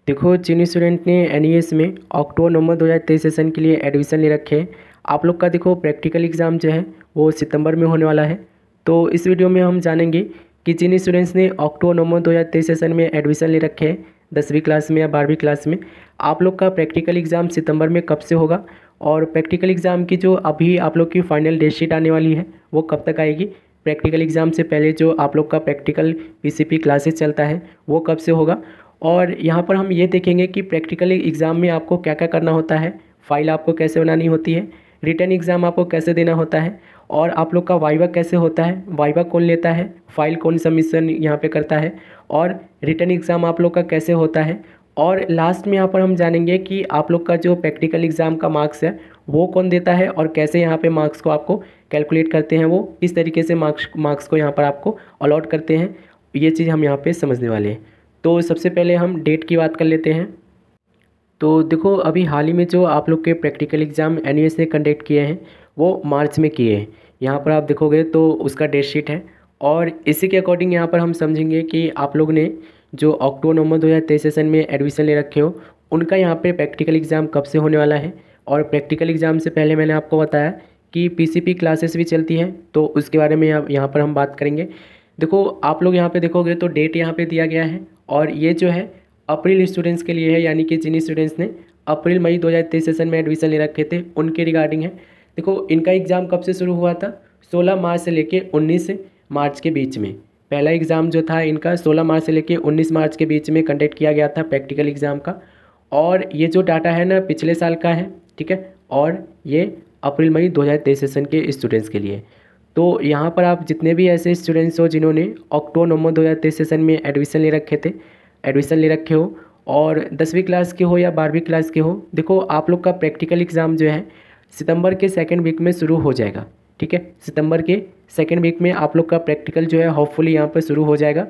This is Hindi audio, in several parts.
देखो जिन स्टूडेंट ने एनईएस में अक्टूबर नवंबर 2023 सेशन के लिए एडमिशन ले रखे हैं, आप लोग का देखो प्रैक्टिकल एग्ज़ाम जो है वो सितंबर में होने वाला है। तो इस वीडियो में हम जानेंगे कि जिन स्टूडेंट्स ने अक्टूबर नवंबर 2023 सेशन में एडमिशन ले रखे हैं 10वीं क्लास में या 12वीं क्लास में, आप लोग का प्रैक्टिकल एग्ज़ाम सितंबर में कब से होगा और प्रैक्टिकल एग्ज़ाम की जो अभी आप लोग की फाइनल डेट शीट आने वाली है वो कब तक आएगी। प्रैक्टिकल एग्ज़ाम से पहले जो आप लोग का प्रैक्टिकल पीसीपी क्लासेस चलता है वो कब से होगा, और यहाँ पर हम ये देखेंगे कि प्रैक्टिकल एग्ज़ाम में आपको क्या क्या करना होता है, फाइल आपको कैसे बनानी होती है, रिटन एग्ज़ाम आपको कैसे देना होता है, और आप लोग का वाइवा कैसे होता है, वाइवा कौन लेता है, फाइल कौन सबमिशन यहाँ पे करता है, और रिटन एग्ज़ाम आप लोग का कैसे होता है। और लास्ट में यहाँ पर हम जानेंगे कि आप लोग का जो प्रैक्टिकल एग्ज़ाम का मार्क्स है वो कौन देता है और कैसे यहाँ पे मार्क्स को आपको कैलकुलेट करते हैं, वो किस तरीके से मार्क्स को यहाँ पर आपको अलॉट करते हैं, ये चीज़ हम यहाँ पे समझने वाले हैं। तो सबसे पहले हम डेट की बात कर लेते हैं। तो देखो अभी हाल ही में जो आप लोग के प्रैक्टिकल एग्ज़ाम एनईएस ने कंडक्ट किए हैं वो मार्च में किए हैं। यहाँ पर आप देखोगे तो उसका डेट शीट है, और इसी के अकॉर्डिंग यहाँ पर हम समझेंगे कि आप लोग ने जो अक्टूबर नवंबर 2023 सेशन में एडमिशन ले रखे हो उनका यहाँ पे प्रैक्टिकल एग्ज़ाम कब से होने वाला है। और प्रैक्टिकल एग्ज़ाम से पहले मैंने आपको बताया कि पीसीपी क्लासेस भी चलती हैं, तो उसके बारे में यहाँ पर हम बात करेंगे। देखो आप लोग यहाँ पे देखोगे तो डेट यहाँ पे दिया गया है, और ये जो है अप्रैल स्टूडेंट्स के लिए है, यानी कि जिन स्टूडेंट्स ने अप्रैल मई 2023 सेशन में एडमिशन ले रखे थे उनके रिगार्डिंग है। देखो इनका एग्ज़ाम कब से शुरू हुआ था, 16 मार्च से लेके 19 मार्च के बीच में। पहला एग्ज़ाम जो था इनका 16 मार्च से लेके 19 मार्च के बीच में कंडक्ट किया गया था प्रैक्टिकल एग्ज़ाम का। और ये जो डाटा है ना पिछले साल का है, ठीक है, और ये अप्रैल मई 2023 सेशन के स्टूडेंट्स के लिए। तो यहाँ पर आप जितने भी ऐसे स्टूडेंट्स हो जिन्होंने अक्टूबर नवंबर 2023 सेशन में एडमिशन ले रखे हो और 10वीं क्लास के हो या 12वीं क्लास के हो, देखो आप लोग का प्रैक्टिकल एग्ज़ाम जो है सितंबर के सेकेंड वीक में शुरू हो जाएगा। ठीक है, सितंबर के सेकेंड वीक में आप लोग का प्रैक्टिकल जो है होपफुली यहाँ पर शुरू हो जाएगा।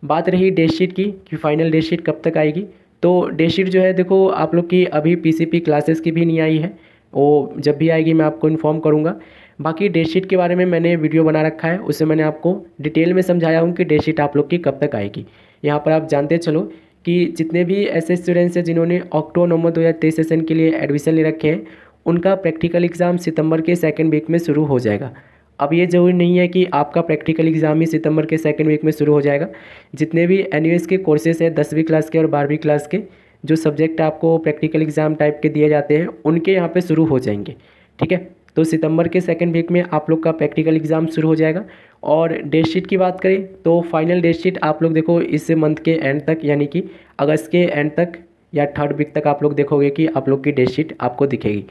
बात रही डेट शीट की कि फाइनल डेट शीट कब तक आएगी, तो डेट शीट जो है देखो आप लोग की अभी पीसीपी क्लासेस की भी नहीं आई है, वो जब भी आएगी मैं आपको इन्फॉर्म करूँगा। बाकी डेट शीट के बारे में मैंने वीडियो बना रखा है, उससे मैंने आपको डिटेल में समझाया हूँ कि डेट शीट आप लोग की कब तक आएगी। यहाँ पर आप जानते चलो कि जितने भी ऐसे स्टूडेंट्स हैं जिन्होंने अक्टूबर नवंबर 2023 सेशन के लिए एडमिशन ले रखे हैं उनका प्रैक्टिकल एग्ज़ाम सितंबर के सेकेंड वीक में शुरू हो जाएगा। अब ये ज़रूरी नहीं है कि आपका प्रैक्टिकल एग्ज़ाम ही सितंबर के सेकेंड वीक में शुरू हो जाएगा। जितने भी एनयूएस के कोर्सेज हैं 10वीं क्लास के और 12वीं क्लास के, जो सब्जेक्ट आपको प्रैक्टिकल एग्ज़ाम टाइप के दिए जाते हैं उनके यहाँ पे शुरू हो जाएंगे। ठीक है, तो सितंबर के सेकेंड वीक में आप लोग का प्रैक्टिकल एग्ज़ाम शुरू हो जाएगा। और डेट शीट की बात करें तो फाइनल डेट शीट आप लोग देखो इस मंथ के एंड तक, यानी कि अगस्त के एंड तक या थर्ड वीक तक आप लोग देखोगे कि आप लोग की डेट शीट आपको दिखेगी।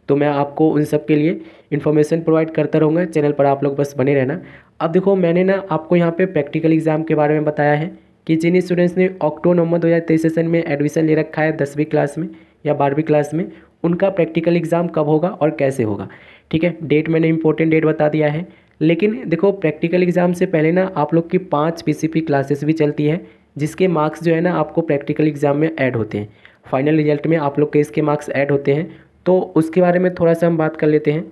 तो मैं आपको उन सब के लिए इन्फॉर्मेशन प्रोवाइड करता रहूँगा चैनल पर, आप लोग बस बने रहना। अब देखो मैंने ना आपको यहाँ पे प्रैक्टिकल एग्ज़ाम के बारे में बताया है कि जिन स्टूडेंट्स ने अक्टूबर नवंबर 2023 सेशन में एडमिशन ले रखा है 10वीं क्लास में या 12वीं क्लास में, उनका प्रैक्टिकल एग्ज़ाम कब होगा और कैसे होगा। ठीक है, डेट मैंने इंपॉर्टेंट डेट बता दिया है। लेकिन देखो प्रैक्टिकल एग्ज़ाम से पहले ना आप लोग की 5 पीसीपी क्लासेस भी चलती है, जिसके मार्क्स जो है ना आपको प्रैक्टिकल एग्ज़ाम में ऐड होते हैं। फाइनल रिजल्ट में आप लोग के इसके मार्क्स ऐड होते हैं, तो उसके बारे में थोड़ा सा हम बात कर लेते हैं।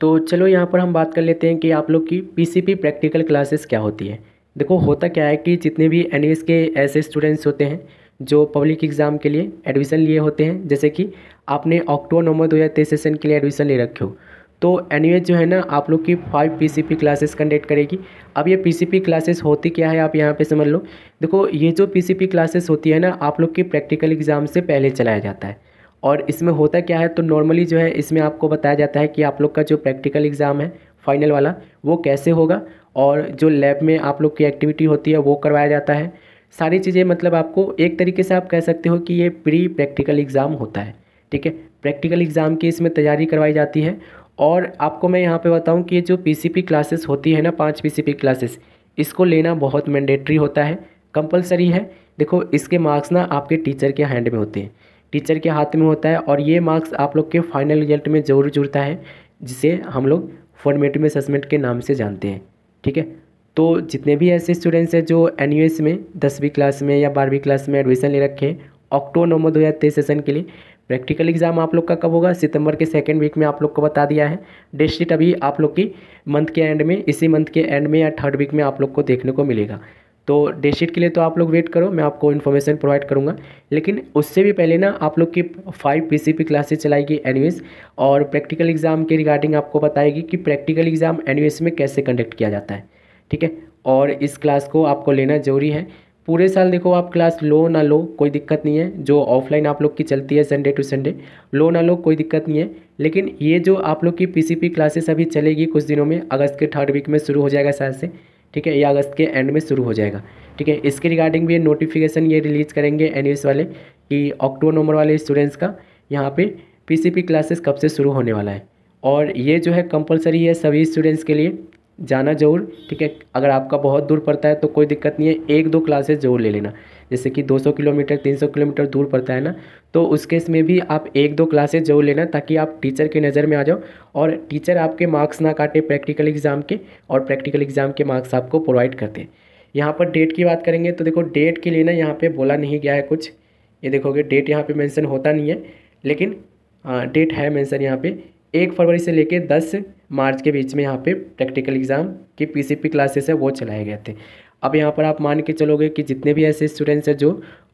तो चलो यहाँ पर हम बात कर लेते हैं कि आप लोग की पीसीपी प्रैक्टिकल क्लासेस क्या होती है। देखो होता क्या है कि जितने भी एनईएस के ऐसे स्टूडेंट्स होते हैं जो पब्लिक एग्ज़ाम के लिए एडमिशन लिए होते हैं, जैसे कि आपने अक्टूबर नवंबर 2023 सेशन के लिए एडमिशन ले रखे हो, तो एनईएस जो है ना आप लोग की 5 पीसीपी क्लासेस कंडक्ट करेगी। अब ये पीसीपी क्लासेस होती क्या है आप यहाँ पे समझ लो। देखो ये जो पीसीपी क्लासेस होती है ना आप लोग की प्रैक्टिकल एग्ज़ाम से पहले चलाया जाता है। और इसमें होता क्या है, तो नॉर्मली जो है इसमें आपको बताया जाता है कि आप लोग का जो प्रैक्टिकल एग्ज़ाम है फाइनल वाला वो कैसे होगा, और जो लैब में आप लोग की एक्टिविटी होती है वो करवाया जाता है। सारी चीज़ें मतलब आपको एक तरीके से आप कह सकते हो कि ये प्री प्रैक्टिकल एग्ज़ाम होता है। ठीक है, प्रैक्टिकल एग्ज़ाम की इसमें तैयारी करवाई जाती है। और आपको मैं यहाँ पे बताऊँ कि ये जो पीसीपी क्लासेस होती है ना 5 पीसीपी क्लासेस, इसको लेना बहुत मैंडेटरी होता है, कंपलसरी है। देखो इसके मार्क्स ना आपके टीचर के हैंड में होते हैं, टीचर के हाथ में होता है, और ये मार्क्स आप लोग के फाइनल रिजल्ट में ज़रूर जुड़ता है, जिसे हम लोग फॉर्मेटिव असेसमेंट के नाम से जानते हैं। ठीक है, तो जितने भी ऐसे स्टूडेंट्स हैं जो एनयूएस में 10वीं क्लास में या 12वीं क्लास में एडमिशन ले रखे हैं अक्टूबर नवंबर 2023 सेशन के लिए, प्रैक्टिकल एग्ज़ाम आप लोग का कब होगा, सितंबर के सेकेंड वीक में आप लोग को बता दिया है। डेट शीट अभी आप लोग की मंथ के एंड में, इसी मंथ के एंड में या थर्ड वीक में आप लोग को देखने को मिलेगा। तो डेट शीट के लिए तो आप लोग वेट करो, मैं आपको इन्फॉर्मेशन प्रोवाइड करूँगा। लेकिन उससे भी पहले ना आप लोग की 5 पीसीपी क्लासेस चलाएगी एनयूएस, और प्रैक्टिकल एग्ज़ाम के रिगार्डिंग आपको बताएगी कि प्रैक्टिकल एग्ज़ाम एनयूएस में कैसे कंडक्ट किया जाता है, ठीक है। और इस क्लास को आपको लेना ज़रूरी है। पूरे साल देखो आप क्लास लो ना लो कोई दिक्कत नहीं है, जो ऑफलाइन आप लोग की चलती है संडे टू संडे, लो ना लो कोई दिक्कत नहीं है। लेकिन ये जो आप लोग की पीसीपी क्लासेस अभी चलेगी कुछ दिनों में, अगस्त के 3rd वीक में शुरू हो जाएगा शायद से, ठीक है, या अगस्त के एंड में शुरू हो जाएगा, ठीक है। इसके रिगार्डिंग भी नोटिफिकेशन ये रिलीज़ करेंगे एनयूएस वाले कि अक्टूबर नवंबर वाले स्टूडेंट्स का यहाँ पे पीसीपी क्लासेस कब से शुरू होने वाला है। और ये जो है कंपलसरी है सभी स्टूडेंट्स के लिए, जाना ज़रूर, ठीक है। अगर आपका बहुत दूर पड़ता है तो कोई दिक्कत नहीं है, 1-2 क्लासेस ज़रूर ले लेना। जैसे कि 200 किलोमीटर 300 किलोमीटर दूर पड़ता है ना, तो उस केस में भी आप 1-2 क्लासेस ज़रूर लेना, ताकि आप टीचर की नज़र में आ जाओ और टीचर आपके मार्क्स ना काटे प्रैक्टिकल एग्ज़ाम के, और प्रैक्टिकल एग्ज़ाम के मार्क्स आपको प्रोवाइड करते हैं। यहाँ पर डेट की बात करेंगे तो देखो डेट के लिए ना यहाँ पे बोला नहीं गया है कुछ, ये देखोगे डेट यहाँ पे मेंशन होता नहीं है, लेकिन डेट है मेंशन यहाँ पे 1 फरवरी से लेके 10 मार्च के बीच में यहाँ पे प्रैक्टिकल एग्ज़ाम की पीसीपी क्लासेस है वो चलाए गए थे। अब यहाँ पर आप मान के चलोगे कि जितने भी ऐसे स्टूडेंट्स हैं जो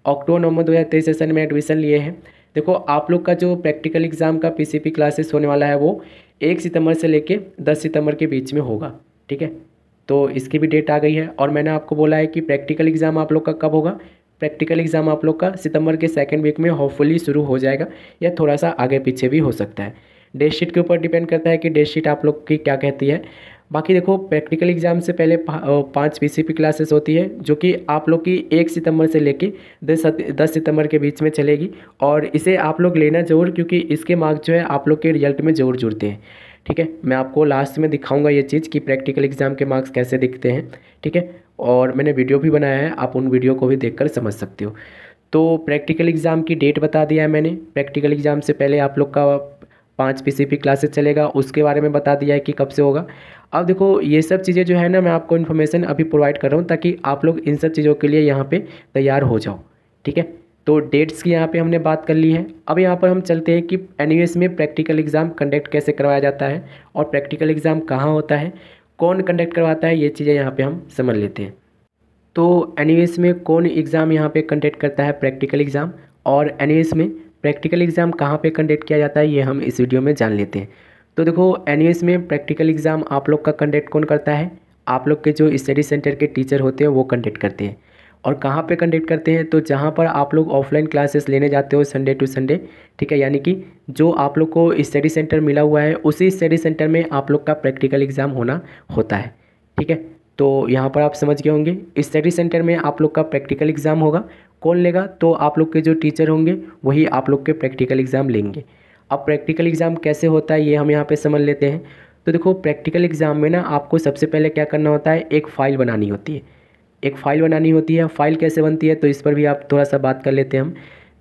अक्टूबर नवंबर 2023 सेशन में एडमिशन लिए हैं, देखो आप लोग का जो प्रैक्टिकल एग्ज़ाम का पीसीपी क्लासेस होने वाला है वो 1 सितंबर से लेके 10 सितंबर के बीच में होगा, ठीक है। तो इसकी भी डेट आ गई है। और मैंने आपको बोला है कि प्रैक्टिकल एग्ज़ाम आप लोग का कब होगा, प्रैक्टिकल एग्ज़ाम आप लोग का सितंबर के 2nd वीक में होपफुली शुरू हो जाएगा, या थोड़ा सा आगे पीछे भी हो सकता है। डेट शीट के ऊपर डिपेंड करता है कि डेट शीट आप लोग की क्या कहती है। बाकी देखो प्रैक्टिकल एग्ज़ाम से पहले 5 पीसीपी क्लासेस होती है, जो कि आप लोग की 1 सितंबर से लेके 10 सितंबर के बीच में चलेगी, और इसे आप लोग लेना ज़रूर, क्योंकि इसके मार्क्स जो है आप लोग के रिजल्ट में ज़रूर जुड़ते हैं, ठीक है। मैं आपको लास्ट में दिखाऊंगा ये चीज़ कि प्रैक्टिकल एग्ज़ाम के मार्क्स कैसे दिखते हैं, ठीक है। और मैंने वीडियो भी बनाया है, आप उन वीडियो को भी देखकर समझ सकते हो। तो प्रैक्टिकल एग्ज़ाम की डेट बता दिया है मैंने। प्रैक्टिकल एग्ज़ाम से पहले आप लोग का 5 पीसीपी क्लासेस चलेगा, उसके बारे में बता दिया है कि कब से होगा। अब देखो ये सब चीज़ें जो है ना, मैं आपको इन्फॉर्मेशन अभी प्रोवाइड कर रहा हूँ ताकि आप लोग इन सब चीज़ों के लिए यहाँ पे तैयार हो जाओ, ठीक है। तो डेट्स की यहाँ पे हमने बात कर ली है। अब यहाँ पर हम चलते हैं कि एनयूएस में प्रैक्टिकल एग्ज़ाम कंडक्ट कैसे करवाया जाता है, और प्रैक्टिकल एग्ज़ाम कहाँ होता है, कौन कंडक्ट करवाता है, ये चीज़ें यहाँ पर हम समझ लेते हैं। तो एनयूएस में कौन एग्ज़ाम यहाँ पे कंडक्ट करता है, प्रैक्टिकल एग्ज़ाम, और एनयूएस में प्रैक्टिकल एग्ज़ाम कहाँ पे कंडक्ट किया जाता है, ये हम इस वीडियो में जान लेते हैं। तो देखो एनयूएस में प्रैक्टिकल एग्ज़ाम आप लोग का कंडक्ट कौन करता है, आप लोग के जो स्टडी सेंटर के टीचर होते हैं वो कंडक्ट करते हैं। और कहाँ पे कंडक्ट करते हैं, तो जहाँ पर आप लोग ऑफलाइन क्लासेस लेने जाते हो संडे टू संडे, ठीक है, यानी कि जो आप लोग को स्टडी सेंटर मिला हुआ है उसी स्टडी सेंटर में आप लोग का प्रैक्टिकल एग्ज़ाम होना होता है, ठीक है। तो यहाँ पर आप समझ गए होंगे, स्टडी सेंटर में आप लोग का प्रैक्टिकल एग्ज़ाम होगा। कौन लेगा, तो आप लोग के जो टीचर होंगे वही आप लोग के प्रैक्टिकल एग्ज़ाम लेंगे। अब प्रैक्टिकल एग्ज़ाम कैसे होता है ये हम यहाँ पे समझ लेते हैं। तो देखो प्रैक्टिकल एग्ज़ाम में ना आपको सबसे पहले क्या करना होता है, एक फ़ाइल बनानी होती है। एक फ़ाइल बनानी होती है। फ़ाइल कैसे बनती है, तो इस पर भी आप थोड़ा सा बात कर लेते हैं हम।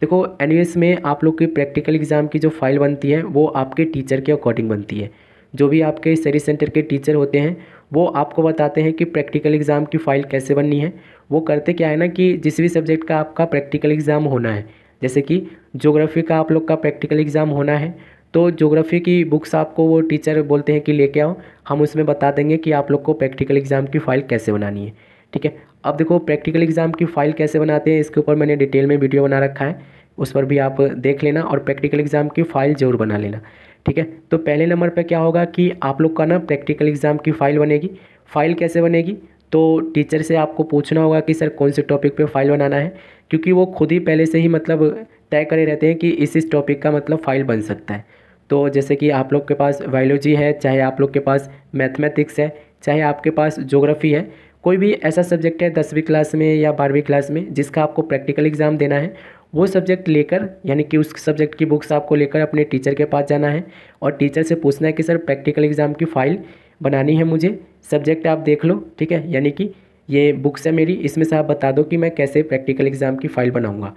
देखो एनयूएस में आप लोग की प्रैक्टिकल एग्ज़ाम की जो फ़ाइल बनती है वो आपके टीचर के अकॉर्डिंग बनती है। जो भी आपके स्टडी सेंटर के टीचर होते हैं वो आपको बताते हैं कि प्रैक्टिकल एग्ज़ाम की फ़ाइल कैसे बननी है। वो करते क्या है ना कि जिस भी सब्जेक्ट का आपका प्रैक्टिकल एग्ज़ाम होना है, जैसे कि ज्योग्राफी का आप लोग का प्रैक्टिकल एग्ज़ाम होना है, तो ज्योग्राफी की बुक्स आपको वो टीचर बोलते हैं कि लेके आओ, हम उसमें बता देंगे कि आप लोग को प्रैक्टिकल एग्ज़ाम की फ़ाइल कैसे बनानी है, ठीक है। अब देखो प्रैक्टिकल एग्ज़ाम की फ़ाइल कैसे बनाते हैं, इसके ऊपर मैंने डिटेल में वीडियो बना रखा है, उस पर भी आप देख लेना और प्रैक्टिकल एग्ज़ाम की फ़ाइल ज़रूर बना लेना, ठीक है। तो पहले नंबर पे क्या होगा कि आप लोग का ना प्रैक्टिकल एग्ज़ाम की फ़ाइल बनेगी। फ़ाइल कैसे बनेगी, तो टीचर से आपको पूछना होगा कि सर कौन से टॉपिक पे फ़ाइल बनाना है, क्योंकि वो खुद ही पहले से ही मतलब तय करे रहते हैं कि इस टॉपिक का मतलब फ़ाइल बन सकता है। तो जैसे कि आप लोग के पास बायोलॉजी है, चाहे आप लोग के पास मैथमेटिक्स है, चाहे आपके पास ज्योग्राफी है, कोई भी ऐसा सब्जेक्ट है 10वीं क्लास में या 12वीं क्लास में जिसका आपको प्रैक्टिकल एग्ज़ाम देना है, वो सब्जेक्ट लेकर यानी कि उस सब्जेक्ट की बुक्स आपको लेकर अपने टीचर के पास जाना है और टीचर से पूछना है कि सर प्रैक्टिकल एग्ज़ाम की फ़ाइल बनानी है मुझे, सब्जेक्ट आप देख लो, ठीक है, यानी कि ये बुक्स है मेरी, इसमें से आप बता दो कि मैं कैसे प्रैक्टिकल एग्ज़ाम की फ़ाइल बनाऊँगा।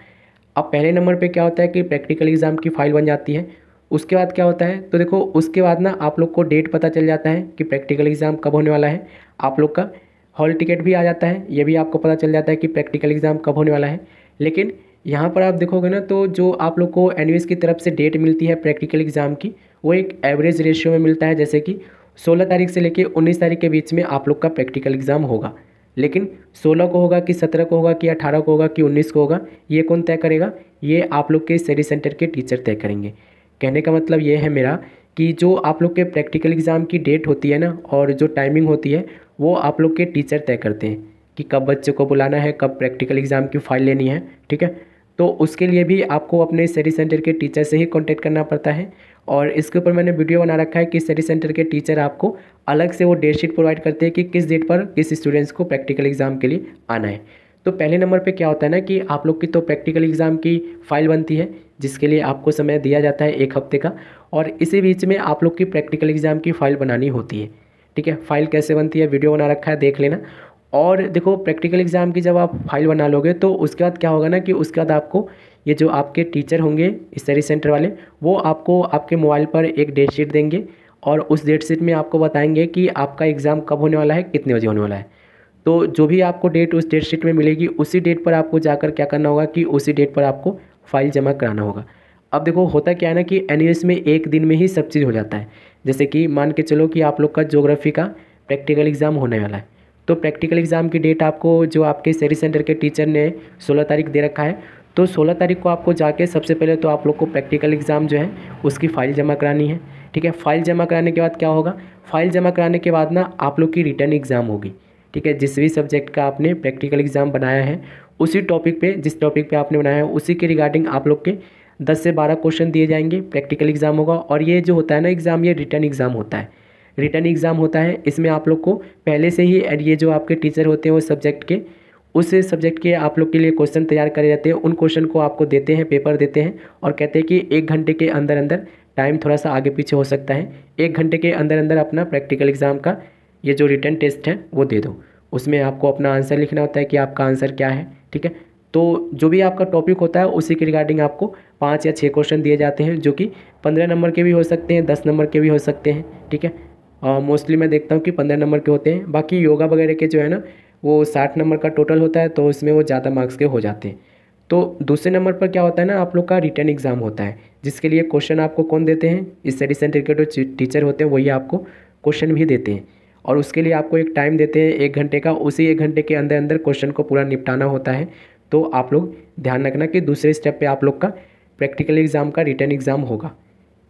अब पहले नंबर पे क्या होता है कि प्रैक्टिकल एग्ज़ाम की फ़ाइल बन जाती है। उसके बाद क्या होता है, तो देखो उसके बाद ना आप लोग को डेट पता चल जाता है कि प्रैक्टिकल एग्ज़ाम कब होने वाला है। आप लोग का हॉल टिकट भी आ जाता है, ये भी आपको पता चल जाता है कि प्रैक्टिकल एग्ज़ाम कब होने वाला है। लेकिन यहाँ पर आप देखोगे ना, तो जो आप लोग को एनयूएस की तरफ से डेट मिलती है प्रैक्टिकल एग्ज़ाम की, वो एक एवरेज रेशियो में मिलता है। जैसे कि 16 तारीख से लेकर 19 तारीख के बीच में आप लोग का प्रैक्टिकल एग्ज़ाम होगा, लेकिन 16 को होगा कि 17 को होगा कि 18 को होगा कि 19 को होगा, ये कौन तय करेगा? ये आप लोग के स्टडी सेंटर के टीचर तय करेंगे। कहने का मतलब ये है मेरा कि जो आप लोग के प्रैक्टिकल एग्ज़ाम की डेट होती है ना, और जो टाइमिंग होती है, वो आप लोग के टीचर तय करते हैं कि कब बच्चे को बुलाना है, कब प्रैक्टिकल एग्ज़ाम की फ़ाइल लेनी है। ठीक है, तो उसके लिए भी आपको अपने स्टडी सेंटर के टीचर से ही कांटेक्ट करना पड़ता है। और इसके ऊपर मैंने वीडियो बना रखा है कि स्टडी सेंटर के टीचर आपको अलग से वो डेट शीट प्रोवाइड करते हैं कि किस डेट पर किस स्टूडेंट्स को प्रैक्टिकल एग्ज़ाम के लिए आना है। तो पहले नंबर पे क्या होता है ना कि आप लोग की तो प्रैक्टिकल एग्ज़ाम की फ़ाइल बनती है, जिसके लिए आपको समय दिया जाता है 1 हफ्ते का, और इसी बीच में आप लोग की प्रैक्टिकल एग्ज़ाम की फ़ाइल बनानी होती है। ठीक है, फ़ाइल कैसे बनती है वीडियो बना रखा है, देख लेना। और देखो, प्रैक्टिकल एग्ज़ाम की जब आप फाइल बना लोगे तो उसके बाद क्या होगा ना कि उसके बाद आपको ये जो आपके टीचर होंगे स्टडी सेंटर वाले, वो आपको आपके मोबाइल पर एक डेट शीट देंगे, और उस डेट शीट में आपको बताएंगे कि आपका एग्ज़ाम कब होने वाला है, कितने बजे होने वाला है। तो जो भी आपको डेट उस डेट शीट में मिलेगी, उसी डेट पर आपको जाकर क्या करना होगा कि उसी डेट पर आपको फाइल जमा कराना होगा। अब देखो, होता क्या है ना कि एनयूएस में एक दिन में ही सब चीज़ हो जाता है। जैसे कि मान के चलो कि आप लोग का ज्योग्राफी का प्रैक्टिकल एग्ज़ाम होने वाला है, तो प्रैक्टिकल एग्ज़ाम की डेट आपको जो आपके स्टडी सेंटर के टीचर ने 16 तारीख दे रखा है, तो 16 तारीख को आपको जाके सबसे पहले तो आप लोग को प्रैक्टिकल एग्ज़ाम जो है उसकी फ़ाइल जमा करानी है। ठीक है, फ़ाइल जमा कराने के बाद क्या होगा, फ़ाइल जमा कराने के बाद ना आप लोग की रिटर्न एग्ज़ाम होगी। ठीक है, जिस भी सब्जेक्ट का आपने प्रैक्टिकल एग्ज़ाम बनाया है, उसी टॉपिक पे, जिस टॉपिक पे आपने बनाया है उसी के रिगार्डिंग आप लोग के 10 से 12 क्वेश्चन दिए जाएंगे, प्रैक्टिकल एग्ज़ाम होगा। और ये जो होता है ना एग्ज़ाम, ये रिटर्न एग्ज़ाम होता है। रिटर्न एग्ज़ाम होता है, इसमें आप लोग को पहले से ही ये जो आपके टीचर होते हैं वो सब्जेक्ट के, उस सब्जेक्ट के आप लोग के लिए क्वेश्चन तैयार करे जाते हैं। उन क्वेश्चन को आपको देते हैं, पेपर देते हैं, और कहते हैं कि 1 घंटे के अंदर अंदर, टाइम थोड़ा सा आगे पीछे हो सकता है, 1 घंटे के अंदर अंदर अपना प्रैक्टिकल एग्ज़ाम का ये जो रिटर्न टेस्ट है वो दे दो। उसमें आपको अपना आंसर लिखना होता है कि आपका आंसर क्या है। ठीक है, तो जो भी आपका टॉपिक होता है उसी के रिगार्डिंग आपको 5 या 6 क्वेश्चन दिए जाते हैं, जो कि 15 नंबर के भी हो सकते हैं, 10 नंबर के भी हो सकते हैं। ठीक है, मोस्टली मैं देखता हूँ कि 15 नंबर के होते हैं। बाकी योगा वगैरह के जो है ना, वो 60 नंबर का टोटल होता है, तो उसमें वो ज़्यादा मार्क्स के हो जाते हैं। तो दूसरे नंबर पर क्या होता है ना, आप लोग का रिटर्न एग्ज़ाम होता है, जिसके लिए क्वेश्चन आपको कौन देते हैं, स्टडी सेंटर के जो टीचर होते हैं वही आपको क्वेश्चन भी देते हैं, और उसके लिए आपको एक टाइम देते हैं 1 घंटे का। उसी 1 घंटे के अंदर अंदर क्वेश्चन को पूरा निपटाना होता है। तो आप लोग ध्यान रखना कि दूसरे स्टेप पे आप लोग का प्रैक्टिकल एग्ज़ाम का रिटर्न एग्ज़ाम होगा।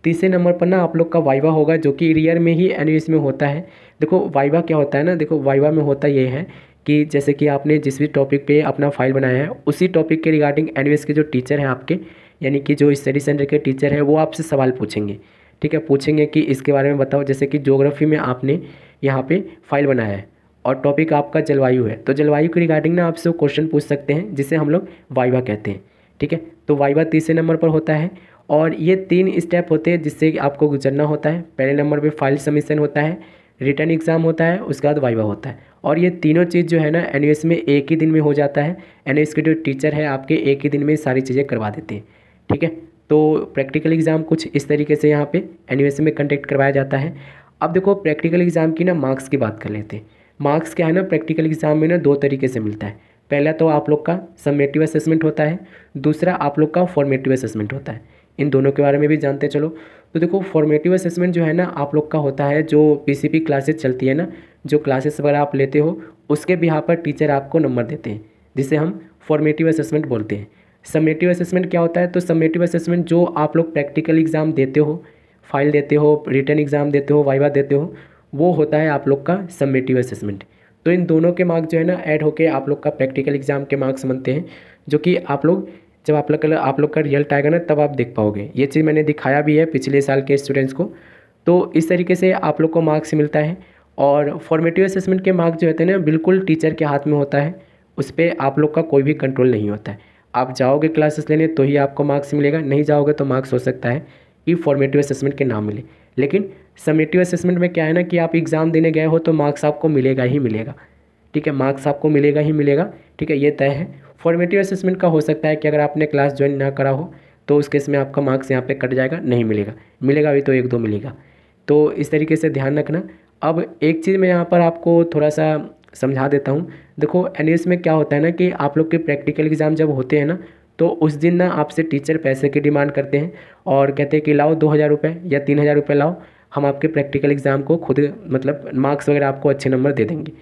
तीसरे नंबर पर ना आप लोग का वाइवा होगा, जो कि ईयर में ही एनयूएस में होता है। देखो वाइवा क्या होता है ना, देखो वाइवा में होता ये है कि जैसे कि आपने जिस भी टॉपिक पे अपना फाइल बनाया है, उसी टॉपिक के रिगार्डिंग एनयूएस के जो टीचर हैं आपके, यानी कि जो स्टडी सेंटर के टीचर हैं, वो आपसे सवाल पूछेंगे। ठीक है, पूछेंगे कि इसके बारे में बताओ। जैसे कि ज्योग्राफी में आपने यहाँ पे फाइल बनाया है और टॉपिक आपका जलवायु है, तो जलवायु के रिगार्डिंग ना आपसे क्वेश्चन पूछ सकते हैं, जिसे हम लोग वाइवा कहते हैं। ठीक है, तो वाइवा तीसरे नंबर पर होता है, और ये 3 स्टेप होते हैं जिससे आपको गुजरना होता है। पहले नंबर पे फाइल सबमिशन होता है, रिटर्न एग्ज़ाम होता है, उसके बाद वाइवा होता है, और ये तीनों चीज़ जो है ना एनयूएस में एक ही दिन में हो जाता है। एनयूएस के जो टीचर है आपके एक ही दिन में सारी चीज़ें करवा देते हैं। ठीक है, तो प्रैक्टिकल एग्ज़ाम कुछ इस तरीके से यहाँ पे एनयूएस में कंडक्ट करवाया जाता है। अब देखो, प्रैक्टिकल एग्ज़ाम की ना मार्क्स की बात कर लेते हैं। मार्क्स क्या है ना, प्रैक्टिकल एग्ज़ाम में ना 2 तरीके से मिलता है। पहला तो आप लोग का समेटिव असेसमेंट होता है, दूसरा आप लोग का फॉर्मेटिव असेसमेंट होता है। इन दोनों के बारे में भी जानते चलो। तो देखो, फॉर्मेटिव असेसमेंट जो है ना आप लोग का होता है, जो पीसीपी क्लासेस चलती है ना, जो क्लासेस वगैरह आप लेते हो, उसके बिहाफ पर टीचर आपको नंबर देते हैं, जिसे हम फॉर्मेटिव असेसमेंट बोलते हैं। समेटिव असेसमेंट क्या होता है, तो समेटिव असेसमेंट जो आप लोग प्रैक्टिकल एग्ज़ाम देते हो, फाइल देते हो, रिटर्न एग्ज़ाम देते हो, वाइवा देते हो, वो होता है आप लोग का समेटिव असेसमेंट। तो इन दोनों के मार्क्स जो है ना ऐड होके आप लोग का प्रैक्टिकल एग्ज़ाम के मार्क्स बनते हैं, जो कि आप लोग जब आप लोग का रिजल्ट आएगा ना तब आप देख पाओगे। ये चीज़ मैंने दिखाया भी है पिछले साल के स्टूडेंट्स को। तो इस तरीके से आप लोग को मार्क्स मिलता है। और फॉर्मेटिव असेसमेंट के मार्क्स जो होते हैं ना बिल्कुल टीचर के हाथ में होता है, उस पर आप लोग का कोई भी कंट्रोल नहीं होता है। आप जाओगे क्लासेस लेने तो ही आपको मार्क्स मिलेगा, नहीं जाओगे तो मार्क्स हो सकता है कि फॉर्मेटिव असेसमेंट के नाम मिले। लेकिन समेटिव असेसमेंट में क्या है ना कि आप एग्ज़ाम देने गए हो तो मार्क्स आपको मिलेगा ही मिलेगा। ठीक है, मार्क्स आपको मिलेगा ही मिलेगा। ठीक है, ये तय है। फॉर्मेटिव असेसमेंट का हो सकता है कि अगर आपने क्लास ज्वाइन ना करा हो तो उस केस में आपका मार्क्स यहाँ पे कट जाएगा, नहीं मिलेगा, मिलेगा भी तो 1-2 मिलेगा। तो इस तरीके से ध्यान रखना। अब एक चीज़ मैं यहाँ पर आपको थोड़ा सा समझा देता हूँ। देखो, एनयूएस में क्या होता है ना कि आप लोग के प्रैक्टिकल एग्ज़ाम जब होते हैं ना, तो उस दिन ना आपसे टीचर पैसे की डिमांड करते हैं और कहते हैं कि लाओ 2000 रुपये या 3000 रुपये लाओ, हम आपके प्रैक्टिकल एग्ज़ाम को खुद मतलब मार्क्स वगैरह आपको अच्छे नंबर दे देंगे।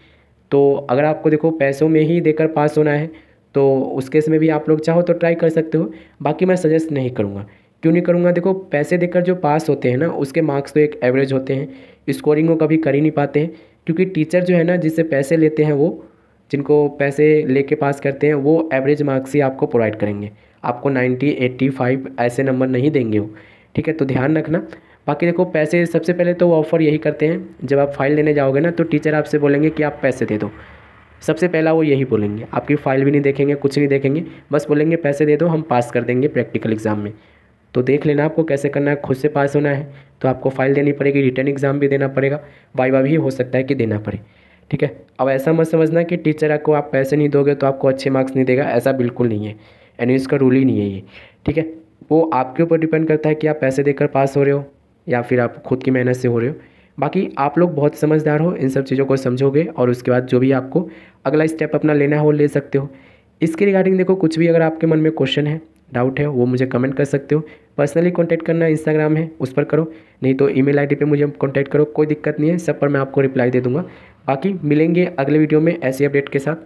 तो अगर आपको देखो पैसों में ही देकर पास होना है तो उस केस में भी आप लोग चाहो तो ट्राई कर सकते हो। बाकी मैं सजेस्ट नहीं करूँगा। क्यों नहीं करूँगा? देखो पैसे देकर जो पास होते हैं ना उसके मार्क्स तो एक एवरेज होते हैं, स्कोरिंग वो कभी कर ही नहीं पाते हैं। क्योंकि टीचर जो है ना जिससे पैसे लेते हैं, वो जिनको पैसे लेके पास करते हैं, वो एवरेज मार्क्स ही आपको प्रोवाइड करेंगे। आपको 90, 85 ऐसे नंबर नहीं देंगे वो। ठीक है, तो ध्यान रखना। बाकी देखो पैसे सबसे पहले तो वो ऑफ़र यही करते हैं, जब आप फाइल लेने जाओगे ना तो टीचर आपसे बोलेंगे कि आप पैसे दे दो। सबसे पहला वो यही बोलेंगे, आपकी फ़ाइल भी नहीं देखेंगे, कुछ नहीं देखेंगे, बस बोलेंगे पैसे दे दो, हम पास कर देंगे प्रैक्टिकल एग्ज़ाम में। तो देख लेना आपको कैसे करना है। खुद से पास होना है तो आपको फ़ाइल देनी पड़ेगी, रिटन एग्ज़ाम भी देना पड़ेगा, वाइवा भी हो सकता है कि देना पड़े। ठीक है, अब ऐसा मत समझना कि टीचर आपको आप पैसे नहीं दोगे तो आपको अच्छे मार्क्स नहीं देगा, ऐसा बिल्कुल नहीं है। एनयूएस का रूल ही नहीं है ये। ठीक है, वो आपके ऊपर डिपेंड करता है कि आप पैसे देकर पास हो रहे हो या फिर आप खुद की मेहनत से हो रहे हो। बाकी आप लोग बहुत समझदार हो, इन सब चीज़ों को समझोगे और उसके बाद जो भी आपको अगला स्टेप अपना लेना है वो ले सकते हो। इसके रिगार्डिंग देखो कुछ भी अगर आपके मन में क्वेश्चन है, डाउट है, वो मुझे कमेंट कर सकते हो। पर्सनली कांटेक्ट करना इंस्टाग्राम है उस पर करो, नहीं तो ईमेल आईडी पे मुझे कांटेक्ट करो, कोई दिक्कत नहीं है, सब पर मैं आपको रिप्लाई दे दूंगा। बाकी मिलेंगे अगले वीडियो में ऐसी अपडेट के साथ।